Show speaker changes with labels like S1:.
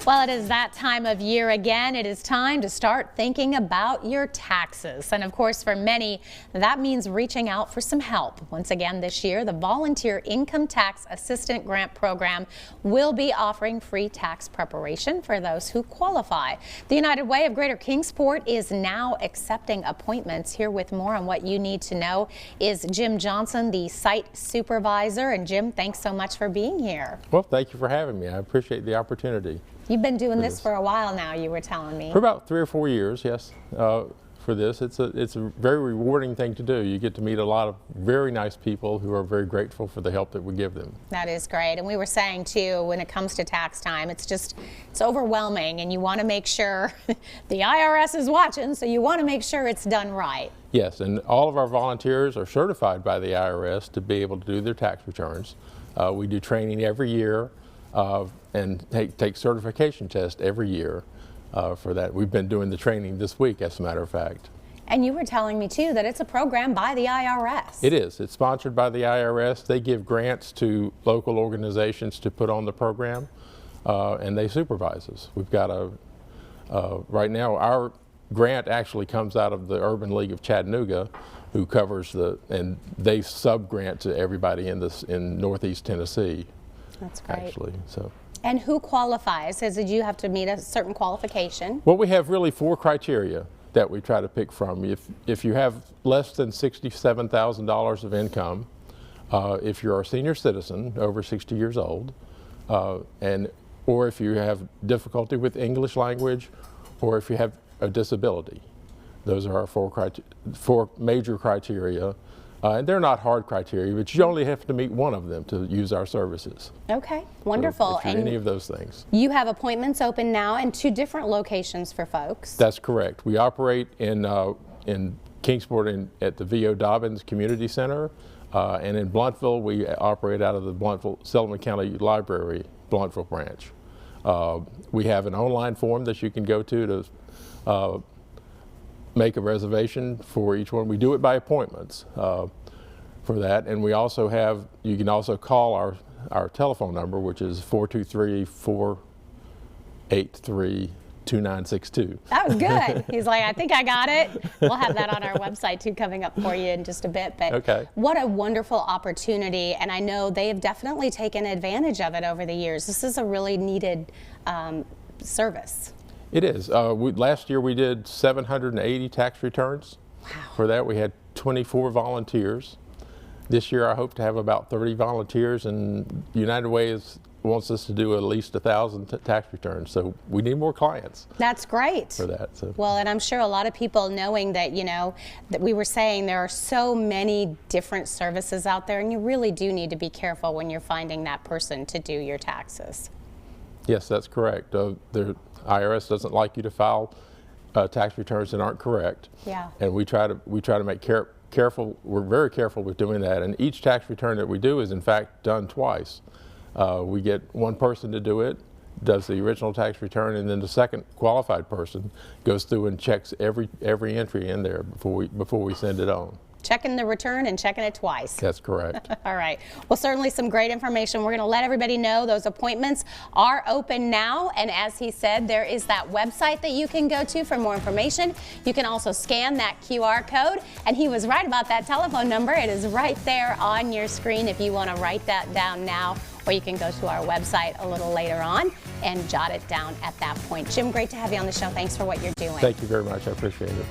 S1: Well, it is that time of year again. It is time to start thinking about your taxes. And of course, for many, that means reaching out for some help. Once again this year, the Volunteer Income Tax Assistant Grant Program will be offering free tax preparation for those who qualify. The United Way of Greater Kingsport is now accepting appointments. Here with more on what you need to know is Jim Johnson, the Site Supervisor. And Jim, thanks so much for being here.
S2: Well, thank you for having me. I appreciate the opportunity.
S1: You've been doing this for a while now, you were telling me.
S2: For about 3 or 4 years, yes. For this, it's a very rewarding thing to do. You get to meet a lot of very nice people who are very grateful for the help that we give them.
S1: That is great. And we were saying too, when it comes to tax time, it's overwhelming, and you want to make sure the IRS is watching, so you want to make sure it's done right.
S2: Yes, and all of our volunteers are certified by the IRS to be able to do their tax returns. We do training every year and take certification tests every year for that. We've been doing the training this week, as a matter of fact.
S1: And you were telling me too that it's a program by the IRS.
S2: It is. It's sponsored by the IRS. They give grants to local organizations to put on the program, and they supervise us. We've got right now our grant actually comes out of the Urban League of Chattanooga, who covers and they sub-grant to everybody in Northeast Tennessee.
S1: That's great.
S2: Actually, so.
S1: And who qualifies? Did you have to meet a certain qualification?
S2: Well, we have really 4 criteria that we try to pick from. If you have less than $67,000 of income, if you're a senior citizen over 60 years old, or if you have difficulty with English language, or if you have a disability. Those are our 4 major criteria. And they're not hard criteria, but you only have to meet one of them to use our services.
S1: Okay, wonderful.
S2: So if you're any of those things.
S1: You have appointments open now in 2 different locations for folks.
S2: That's correct. We operate in Kingsport at the V.O. Dobbins Community Center, and in Blountville we operate out of the Sullivan County Library Blountville branch. We have an online form that you can go to make a reservation for each one. We do it by appointments for that, and we also have, you can also call our telephone number, which is 423-483-2962.
S1: That was good. He's like, I think I got it. We'll have that on our website too coming up for you in just a bit. But
S2: okay. What
S1: a wonderful opportunity, and I know they have definitely taken advantage of it over the years. This is a really needed service.
S2: It is. Last year we did 780 tax returns.
S1: Wow. For
S2: that we had 24 volunteers. This year I hope to have about 30 volunteers, and United Way wants us to do at least 1,000 tax returns, so we need more clients.
S1: That's great.
S2: For that. So.
S1: Well, and I'm sure a lot of people knowing that, that we were saying there are so many different services out there, and you really do need to be careful when you're finding that person to do your taxes.
S2: Yes, that's correct. The IRS doesn't like you to file tax returns that aren't correct.
S1: Yeah.
S2: And we try to make careful. We're very careful with doing that. And each tax return that we do is in fact done twice. We get one person to do it, does the original tax return, and then the second qualified person goes through and checks every entry in there before we send it on.
S1: Checking the return and checking it twice.
S2: That's correct.
S1: All right. Well, certainly some great information. We're going to let everybody know those appointments are open now. And as he said, there is that website that you can go to for more information. You can also scan that QR code. And he was right about that telephone number. It is right there on your screen if you want to write that down now. Or you can go to our website a little later on and jot it down at that point. Jim, great to have you on the show. Thanks for what you're doing.
S2: Thank you very much. I appreciate it.